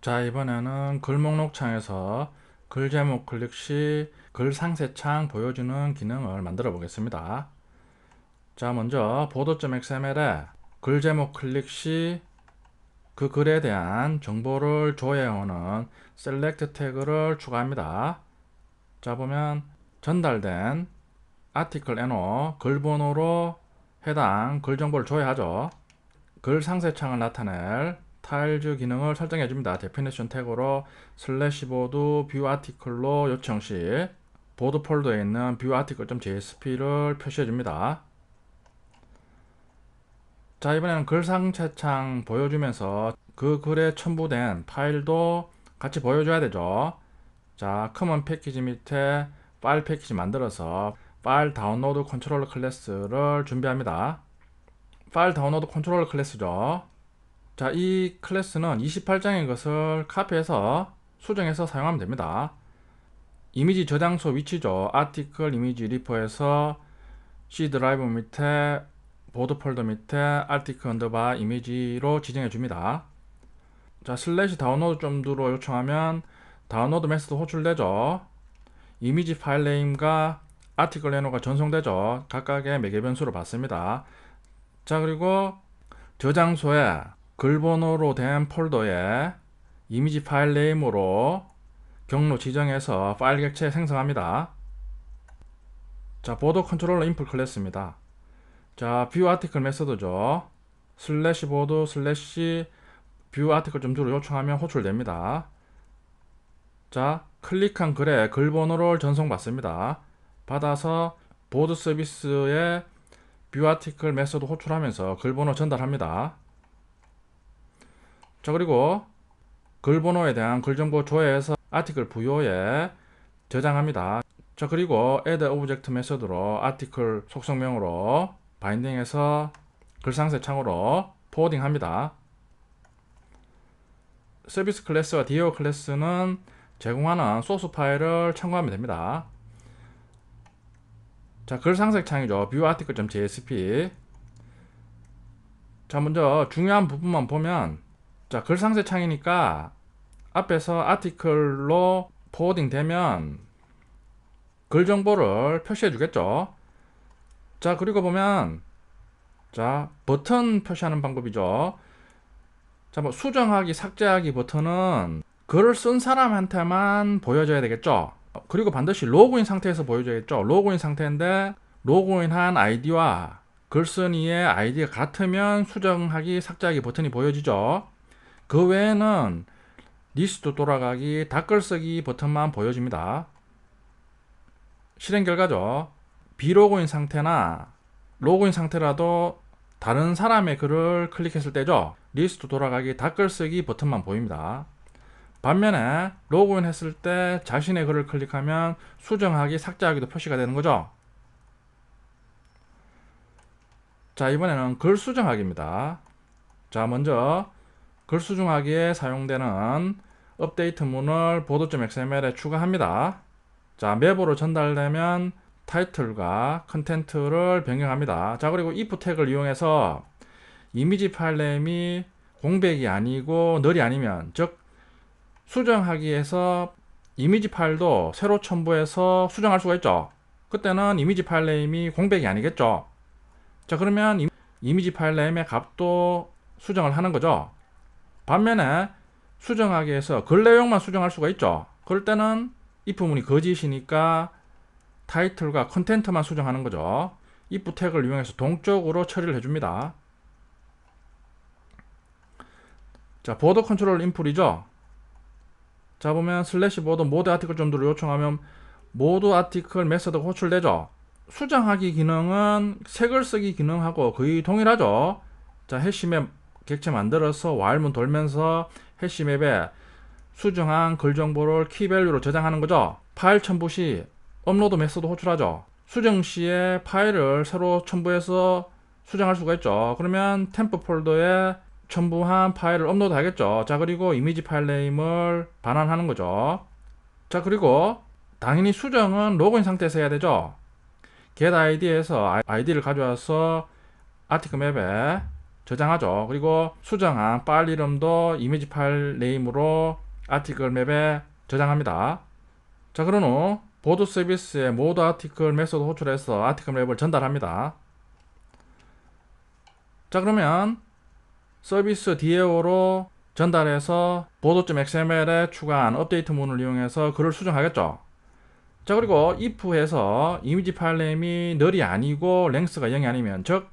자, 이번에는 글 목록 창에서 글 제목 클릭 시 글 상세 창 보여주는 기능을 만들어 보겠습니다. 자, 먼저 보도.xml에 글 제목 클릭 시 그 글에 대한 정보를 조회해오는 셀렉트 태그를 추가합니다. 자, 보면 전달된 아티클 NO 글 번호로 해당 글 정보를 조회하죠. 글 상세 창을 나타낼 타일즈 기능을 설정해 줍니다. 데피니션 태그로 슬래시보드 뷰 아티클로 요청 시 보드 폴더에 있는 뷰 아티클.jsp를 표시해 줍니다. 자, 이번에는 글 상세 창 보여주면서 그 글에 첨부된 파일도 같이 보여줘야 되죠. 자, 커먼 패키지 밑에 파일 패키지 만들어서 파일 다운로드 컨트롤러 클래스를 준비합니다. 파일 다운로드 컨트롤러 클래스죠. 자, 이 클래스는 28장의 것을 카피해서 수정해서 사용하면 됩니다. 이미지 저장소 위치죠. 아티클 이미지 리퍼에서 C 드라이브 밑에 보드 폴더 밑에 아티클 언더바 이미지로 지정해 줍니다. 자, 슬래시 다운로드 점도로 요청하면 다운로드 메시드 호출되죠. 이미지 파일 네임과 아티클 네임가 전송되죠. 각각의 매개 변수를 받습니다. 자, 그리고 저장소에 글 번호로 된 폴더에 이미지 파일 네임으로 경로 지정해서 파일 객체 생성합니다. 자, 보드 컨트롤러 인풋 클래스입니다. 자, 뷰 아티클 메서드죠. 슬래시 보드 슬래시 뷰 아티클 점주로 요청하면 호출됩니다. 자, 클릭한 글에 글 번호를 전송받습니다. 받아서 보드 서비스에 뷰 아티클 메서드 호출하면서 글 번호 전달합니다. 자, 그리고 글 번호에 대한 글 정보 조회해서 아티클 부여에 저장합니다. 자, 그리고 add object 메서드로 아티클 속성명으로 바인딩해서 글 상세 창으로 포워딩 합니다. 서비스 클래스와 디어 클래스는 제공하는 소스 파일을 참고하면 됩니다. 자, 글 상세 창이죠. view article.jsp. 자, 먼저 중요한 부분만 보면, 자, 글 상세 창이니까 앞에서 아티클로 포워딩 되면 글 정보를 표시해 주겠죠. 자, 그리고 보면, 자, 버튼 표시하는 방법이죠. 자, 뭐 수정하기, 삭제하기 버튼은 글을 쓴 사람한테만 보여줘야 되겠죠. 그리고 반드시 로그인 상태에서 보여줘야겠죠. 로그인 상태인데 로그인한 아이디와 글쓴 이의 아이디가 같으면 수정하기, 삭제하기 버튼이 보여지죠. 그 외에는 리스트 돌아가기, 닫글쓰기 버튼만 보여집니다. 실행 결과죠. 비로그인 상태나 로그인 상태라도 다른 사람의 글을 클릭했을 때죠. 리스트 돌아가기, 닫글쓰기 버튼만 보입니다. 반면에 로그인 했을 때 자신의 글을 클릭하면 수정하기, 삭제하기도 표시가 되는 거죠. 자, 이번에는 글 수정하기입니다. 자, 먼저 글 수정하기에 사용되는 업데이트 문을 보도.xml에 추가합니다. 자, 맵으로 전달되면 타이틀과 컨텐트를 변경합니다. 자, 그리고 if 태그를 이용해서 이미지 파일 네임이 공백이 아니고 널이 아니면, 즉 수정하기에서 이미지 파일도 새로 첨부해서 수정할 수가 있죠. 그때는 이미지 파일 네임이 공백이 아니겠죠. 자, 그러면 이미지 파일 네임의 값도 수정을 하는 거죠. 반면에 수정하기에서 글 내용만 수정할 수가 있죠. 그럴 때는 if 문이 거짓이니까 타이틀과 컨텐트만 수정하는 거죠. if 태그를 이용해서 동적으로 처리를 해줍니다. 자, 보드 컨트롤 인풋이죠. 자, 보면 슬래시 보드 모드 아티클 점도를 요청하면 모드 아티클 메서드가 호출되죠. 수정하기 기능은 색을 쓰기 기능하고 거의 동일하죠. 자, 해시맵 객체 만들어서 while문 돌면서 해시맵에 수정한 글 정보를 키밸류로 저장하는 거죠. 파일 첨부 시 업로드 메서드 호출하죠. 수정 시에 파일을 새로 첨부해서 수정할 수가 있죠. 그러면 템프 폴더에 첨부한 파일을 업로드 하겠죠. 자, 그리고 이미지 파일 네임을 반환하는 거죠. 자, 그리고 당연히 수정은 로그인 상태에서 해야 되죠. get id에서 아이디를 가져와서 아티클 맵에 저장하죠. 그리고 수정한 파일 이름도 이미지 파일 네임으로 아티클 맵에 저장합니다. 자, 그런 후 보드 서비스에 모드 아티클 메소드 호출해서 아티클 맵을 전달합니다. 자, 그러면 서비스 DAO로 전달해서 보드.xml에 추가한 업데이트 문을 이용해서 글을 수정하겠죠. 자, 그리고 if해서 이미지 파일 네임이 null이 아니고 length가 0이 아니면, 즉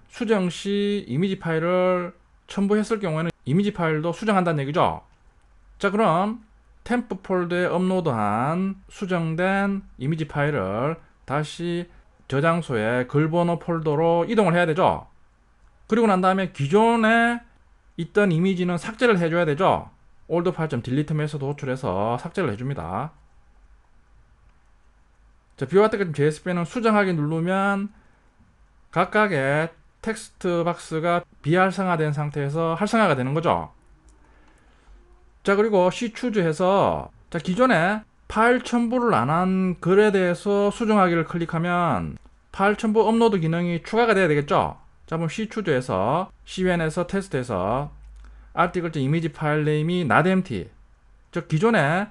수정 시 이미지 파일을 첨부했을 경우에는 이미지 파일도 수정한다는 얘기죠. 자, 그럼 템프 폴더에 업로드한 수정된 이미지 파일을 다시 저장소의 글번호 폴더로 이동을 해야 되죠. 그리고 난 다음에 기존에 있던 이미지는 삭제를 해줘야 되죠. old file.delete 메소드 호출해서 삭제를 해줍니다. 자, 비와 같은 JSP는 수정하기 누르면 각각의 텍스트 박스가 비활성화된 상태에서 활성화가 되는 거죠. 자, 그리고 cchoose해서 자, 기존에 파일 첨부를 안 한 글에 대해서 수정하기를 클릭하면 파일 첨부 업로드 기능이 추가가 돼야 되겠죠. 자, 그럼 cchoose에서 cwen에서 테스트에서 article 이미지 파일 네임이 not empty, 즉 기존에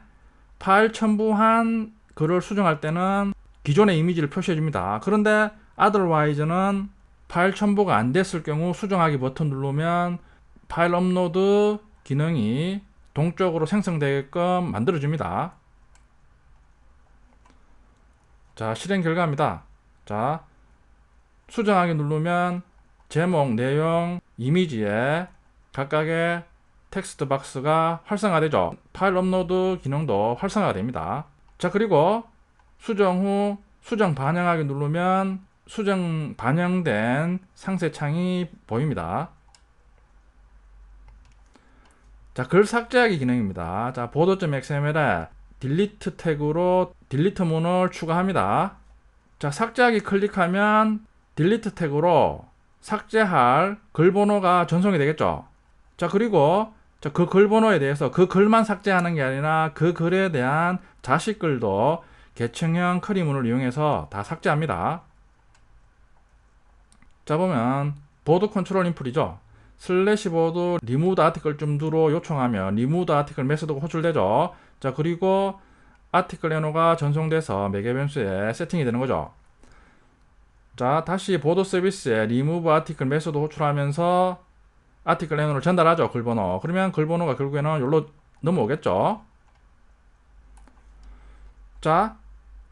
파일 첨부한 글을 수정할 때는 기존의 이미지를 표시해 줍니다. 그런데 otherwise는 파일 첨부가 안 됐을 경우 수정하기 버튼 누르면 파일 업로드 기능이 동적으로 생성되게끔 만들어 줍니다. 자, 실행 결과입니다. 자, 수정하기 누르면 제목, 내용, 이미지에 각각의 텍스트 박스가 활성화되죠. 파일 업로드 기능도 활성화가 됩니다. 자, 그리고 수정 후 수정 반영하기 누르면 수정 반영된 상세 창이 보입니다. 자, 글 삭제하기 기능입니다. 자, board.xml에 delete 태그로 delete 문을 추가합니다. 자, 삭제하기 클릭하면 delete 태그로 삭제할 글 번호가 전송이 되겠죠. 자, 그리고 그 글 번호에 대해서 그 글만 삭제하는 게 아니라 그 글에 대한 자식 글도 계층형 커리문을 이용해서 다 삭제합니다. 자, 보면 보드 컨트롤 인풋이죠. 슬래시 보드 리무드 아티클 줌두로 요청하면 리무드 아티클 메소드가 호출되죠. 자, 그리고 아티클 애노가 전송돼서 매개 변수에 세팅이 되는 거죠. 자, 다시 보드 서비스에 리무브 아티클 메소드 호출하면서 아티클 애노를 전달하죠. 글번호. 그러면 글번호가 결국에는 여기로 넘어오겠죠. 자,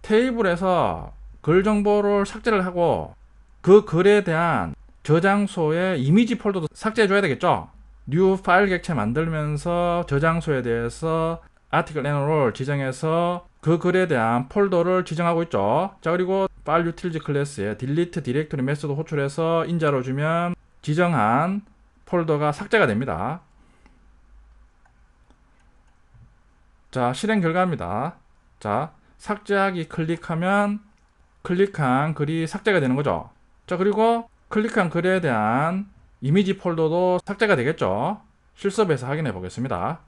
테이블에서 글 정보를 삭제를 하고 그 글에 대한 저장소의 이미지 폴더도 삭제해 줘야 되겠죠. 뉴 파일 객체 만들면서 저장소에 대해서 아티클 애노를 지정해서 그 글에 대한 폴더를 지정하고 있죠. 자, 그리고 파일 유틸리티 클래스에 delete 디렉토리 메소드 호출해서 인자로 주면 지정한 폴더가 삭제가 됩니다. 자, 실행 결과입니다. 자, 삭제하기 클릭하면 클릭한 글이 삭제가 되는 거죠. 자, 그리고 클릭한 글에 대한 이미지 폴더도 삭제가 되겠죠. 실습에서 확인해 보겠습니다.